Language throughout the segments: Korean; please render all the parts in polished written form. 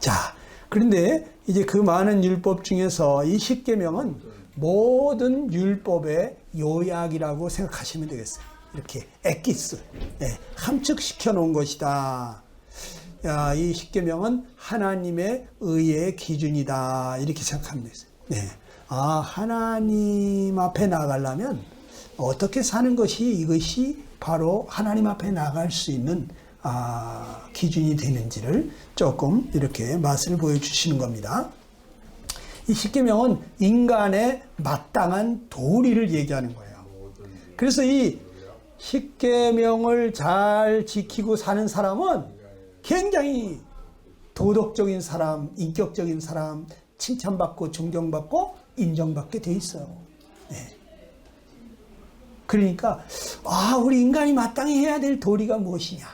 자, 그런데 이제 그 많은 율법 중에서 이 십계명은 모든 율법의 요약이라고 생각하시면 되겠어요. 이렇게 엑기스, 함축시켜 놓은 것이다. 야, 이 십계명은 하나님의 의의 기준이다. 이렇게 생각하면 되겠어요. 네. 아, 하나님 앞에 나가려면 어떻게 사는 것이 이것이 바로 하나님 앞에 나갈 수 있는 기준이 되는지를 조금 이렇게 맛을 보여주시는 겁니다. 이 십계명은 인간의 마땅한 도리를 얘기하는 거예요. 그래서 이 십계명을 잘 지키고 사는 사람은 굉장히 도덕적인 사람, 인격적인 사람, 칭찬받고 존경받고 인정받게 돼 있어요. 네. 그러니까 우리 인간이 마땅히 해야 될 도리가 무엇이냐?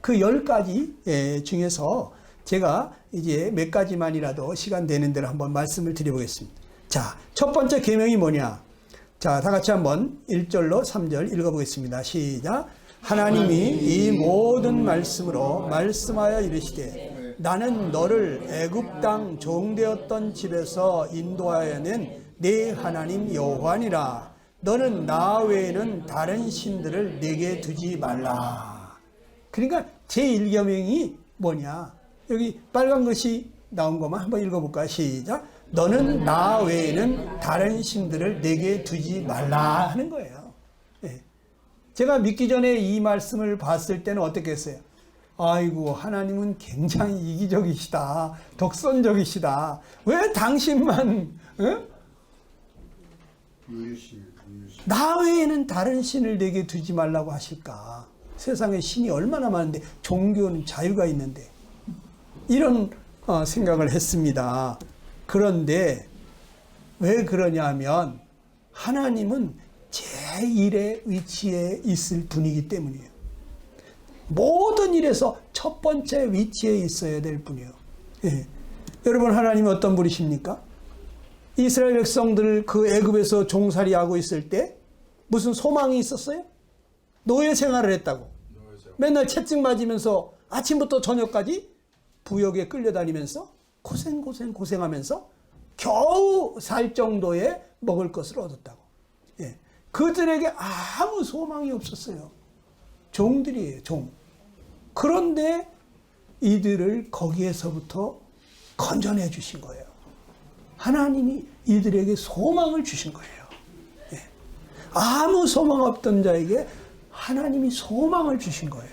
그 10가지 중에서 제가 이제 몇 가지만이라도 시간 되는 대로 한번 말씀을 드려보겠습니다. 자, 첫 번째 계명이 뭐냐? 자, 다 같이 한번 1절로 3절 읽어보겠습니다. 시작. 하나님이 이 모든 말씀으로 말씀하여 이르시되 나는 너를 애굽 땅 종되었던 집에서 인도하여 낸 네 하나님 여호와니라. 너는 나 외에는 다른 신들을 내게 두지 말라. 그러니까 제1계명이 뭐냐? 여기 빨간 것이 나온 것만 한번 읽어볼까요? 시작. 너는 나 외에는 다른 신들을 내게 두지 말라 하는 거예요. 네. 제가 믿기 전에 이 말씀을 봤을 때는 어떻게 했어요? 아이고, 하나님은 굉장히 이기적이시다. 독선적이시다. 왜 당신만 나 외에는 다른 신을 내게 두지 말라고 하실까? 세상에 신이 얼마나 많은데, 종교는 자유가 있는데, 이런 생각을 했습니다. 그런데 왜 그러냐면 하나님은 제1의 위치에 있을 분이기 때문이에요. 모든 일에서 첫 번째 위치에 있어야 될 분이에요. 예. 여러분, 하나님은 어떤 분이십니까? 이스라엘 백성들 그 애굽에서 종살이하고 있을 때 무슨 소망이 있었어요? 노예 생활을 했다고. 맨날 채찍 맞으면서 아침부터 저녁까지 부역에 끌려다니면서 고생하면서 겨우 살 정도의 먹을 것을 얻었다고. 예. 그들에게 아무 소망이 없었어요. 종들이에요, 종. 그런데 이들을 거기에서부터 건져내 주신 거예요. 하나님이 이들에게 소망을 주신 거예요. 예. 아무 소망 없던 자에게 하나님이 소망을 주신 거예요.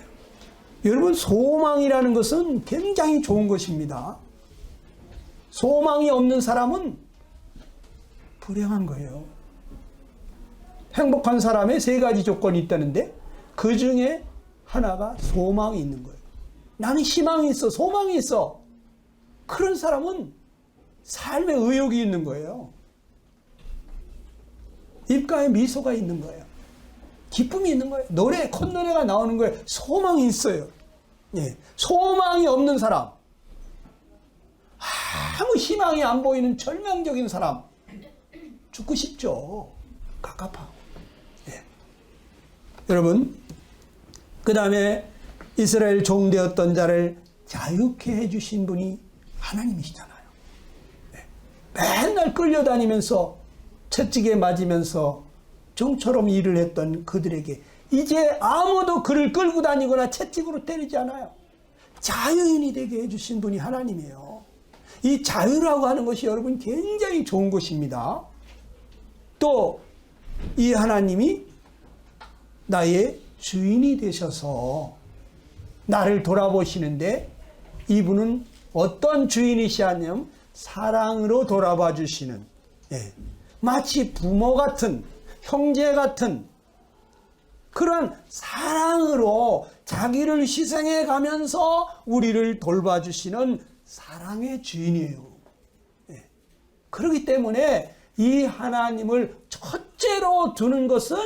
여러분, 소망이라는 것은 굉장히 좋은 것입니다. 소망이 없는 사람은 불행한 거예요. 행복한 사람의 3가지 조건이 있다는데 그 중에 하나가 소망이 있는 거예요. 나는 희망이 있어, 소망이 있어. 그런 사람은 삶의 의욕이 있는 거예요. 입가에 미소가 있는 거예요. 기쁨이 있는 거예요. 콧노래가 나오는 거예요. 소망이 있어요. 예. 소망이 없는 사람, 아무 희망이 안 보이는 절망적인 사람, 죽고 싶죠. 갑갑하고. 예. 여러분, 그 다음에 이스라엘 종되었던 자를 자유케 해주신 분이 하나님이시잖아요. 예. 맨날 끌려다니면서 채찍에 맞으면서 종처럼 일을 했던 그들에게 이제 아무도 그를 끌고 다니거나 채찍으로 때리지 않아요. 자유인이 되게 해주신 분이 하나님이에요. 이 자유라고 하는 것이 여러분 굉장히 좋은 것입니다. 또 이 하나님이 나의 주인이 되셔서 나를 돌아보시는데 이분은 어떤 주인이시냐면 사랑으로 돌아봐 주시는, 마치 부모 같은, 형제 같은 그런 사랑으로 자기를 희생해 가면서 우리를 돌봐주시는 사랑의 주인이에요. 그렇기 때문에 이 하나님을 첫째로 두는 것은,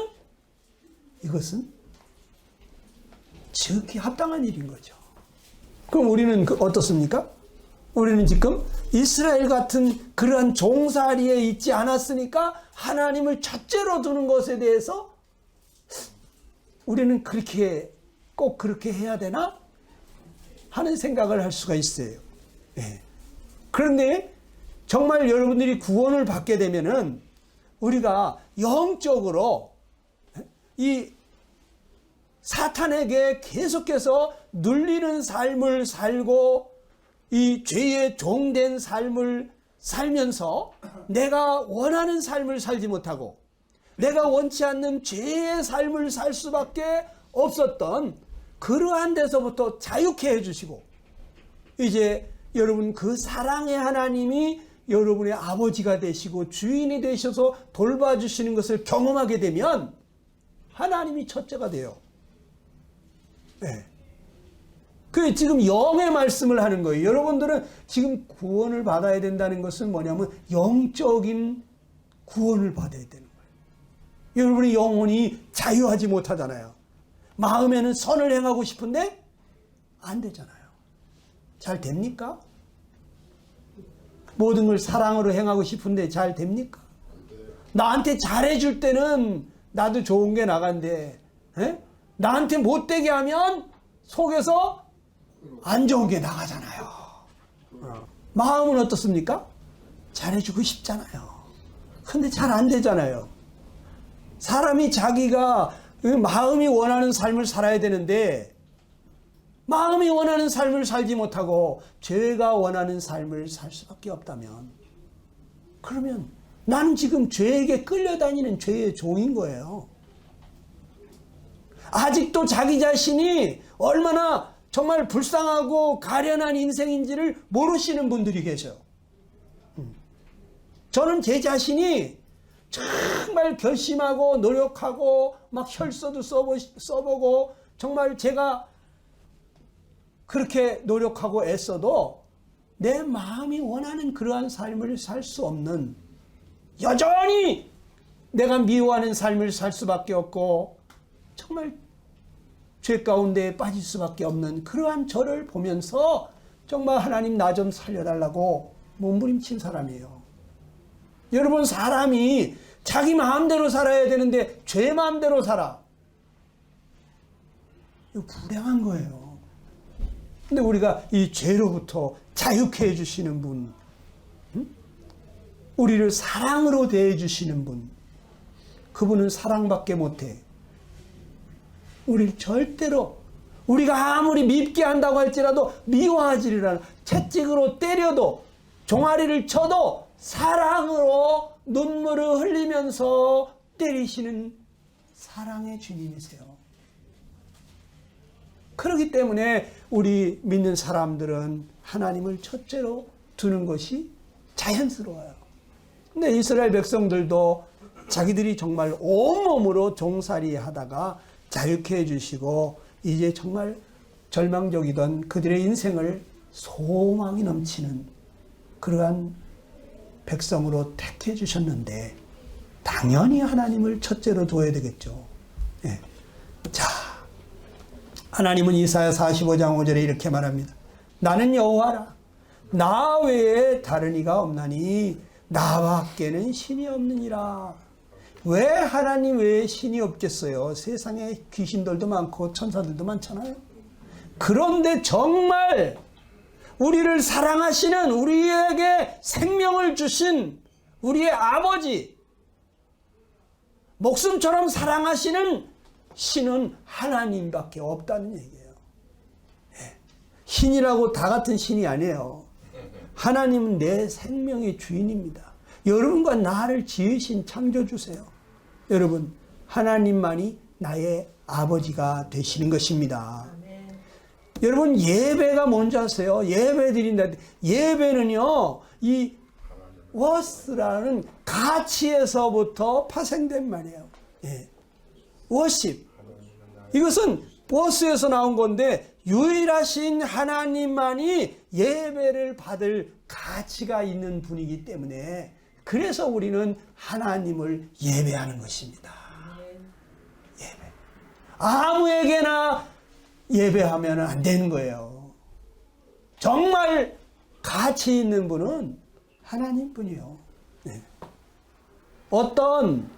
이것은 지극히 합당한 일인 거죠. 그럼 우리는 어떻습니까? 우리는 지금 이스라엘 같은 그러한 종살이에 있지 않았으니까 하나님을 첫째로 두는 것에 대해서 우리는 꼭 그렇게 해야 되나? 하는 생각을 할 수가 있어요. 예. 그런데 정말 여러분들이 구원을 받게 되면은 우리가 영적으로 이 사탄에게 계속해서 눌리는 삶을 살고 이 죄의 종된 삶을 살면서 내가 원하는 삶을 살지 못하고 내가 원치 않는 죄의 삶을 살 수밖에 없었던 그러한 데서부터 자유케 해주시고 이제 여러분 그 사랑의 하나님이 여러분의 아버지가 되시고 주인이 되셔서 돌봐주시는 것을 경험하게 되면 하나님이 첫째가 돼요. 네. 그 지금 영의 말씀을 하는 거예요. 여러분들은 지금 구원을 받아야 된다는 것은 뭐냐면 영적인 구원을 받아야 되는 거예요. 여러분의 영혼이 자유하지 못하잖아요. 마음에는 선을 행하고 싶은데 안 되잖아요. 잘 됩니까? 모든 걸 사랑으로 행하고 싶은데 잘 됩니까? 나한테 잘해줄 때는 나도 좋은 게 나간대. 에? 나한테 못되게 하면 속에서 안 좋은 게 나가잖아요. 마음은 어떻습니까? 잘해주고 싶잖아요. 근데 잘 안 되잖아요. 사람이 자기가 마음이 원하는 삶을 살아야 되는데 마음이 원하는 삶을 살지 못하고 죄가 원하는 삶을 살 수밖에 없다면 그러면 나는 지금 죄에게 끌려다니는 죄의 종인 거예요. 아직도 자기 자신이 얼마나 정말 불쌍하고 가련한 인생인지를 모르시는 분들이 계셔요. 저는 제 자신이 정말 결심하고 노력하고 막 혈서도 써보고 정말 제가 그렇게 노력하고 애써도 내 마음이 원하는 그러한 삶을 살 수 없는 여전히 내가 미워하는 삶을 살 수밖에 없고 정말 죄 가운데 빠질 수밖에 없는 그러한 저를 보면서 정말 하나님 나 좀 살려달라고 몸부림친 사람이에요. 여러분 사람이 자기 마음대로 살아야 되는데 죄 마음대로 살아. 이거 불행한 거예요. 근데 우리가 이 죄로부터 자유케 해주시는 분, 우리를 사랑으로 대해주시는 분, 그분은 사랑밖에 못해. 우리를 절대로 우리가 아무리 밉게 한다고 할지라도 미워하지를 않아. 채찍으로 때려도 종아리를 쳐도 사랑으로 눈물을 흘리면서 때리시는 사랑의 주님이세요. 그렇기 때문에 우리 믿는 사람들은 하나님을 첫째로 두는 것이 자연스러워요. 근데 이스라엘 백성들도 자기들이 정말 온몸으로 종살이 하다가 자유케 해주시고 이제 정말 절망적이던 그들의 인생을 소망이 넘치는 그러한 백성으로 택해 주셨는데 당연히 하나님을 첫째로 둬야 되겠죠. 예. 자, 하나님은 이사야 45장 5절에 이렇게 말합니다. 나는 여호와라. 나 외에 다른 이가 없나니 나밖에는 신이 없느니라. 왜 하나님 외에 신이 없겠어요? 세상에 귀신들도 많고 천사들도 많잖아요. 그런데 정말 우리를 사랑하시는 우리에게 생명을 주신 우리의 아버지, 목숨처럼 사랑하시는 신은 하나님밖에 없다는 얘기예요. 신이라고 다 같은 신이 아니에요. 하나님은 내 생명의 주인입니다. 여러분과 나를 지으신 창조주세요. 여러분, 하나님만이 나의 아버지가 되시는 것입니다. 여러분, 예배가 뭔지 아세요? 예배 드린다. 예배는요, 이 워스라는 가치에서부터 파생된 말이에요. 예. 워십. 이것은 워스에서 나온 건데, 유일하신 하나님만이 예배를 받을 가치가 있는 분이기 때문에, 그래서 우리는 하나님을 예배하는 것입니다. 예배. 아무에게나 예배하면 안 되는 거예요. 정말 가치 있는 분은 하나님 뿐이에요. 네. 어떤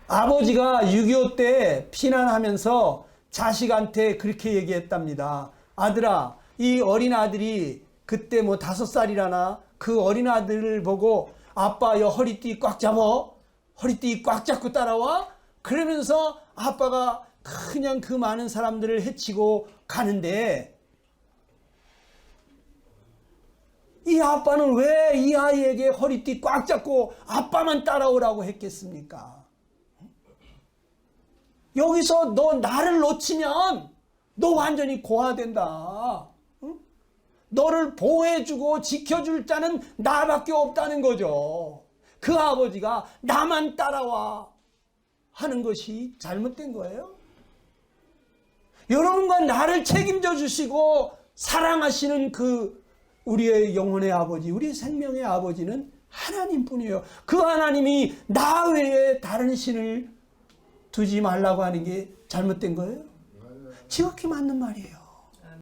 아버지가 6.25 때 피난하면서 자식한테 그렇게 얘기했답니다. 아들아, 이 어린 아들이 그때 뭐 5살이라나 그 어린 아들을 보고 아빠여 허리띠 꽉 잡어. 허리띠 꽉 잡고 따라와. 그러면서 아빠가 그냥 그 많은 사람들을 해치고 가는데 이 아빠는 왜 이 아이에게 허리띠 꽉 잡고 아빠만 따라오라고 했겠습니까? 여기서 너 나를 놓치면 너 완전히 고아된다. 너를 보호해주고 지켜줄 자는 나밖에 없다는 거죠. 그 아버지가 나만 따라와 하는 것이 잘못된 거예요. 여러분과 나를 책임져 주시고 사랑하시는 그 우리의 영혼의 아버지, 우리 생명의 아버지는 하나님뿐이에요. 그 하나님이 나 외에 다른 신을 두지 말라고 하는 게 잘못된 거예요? 지극히 맞는 말이에요.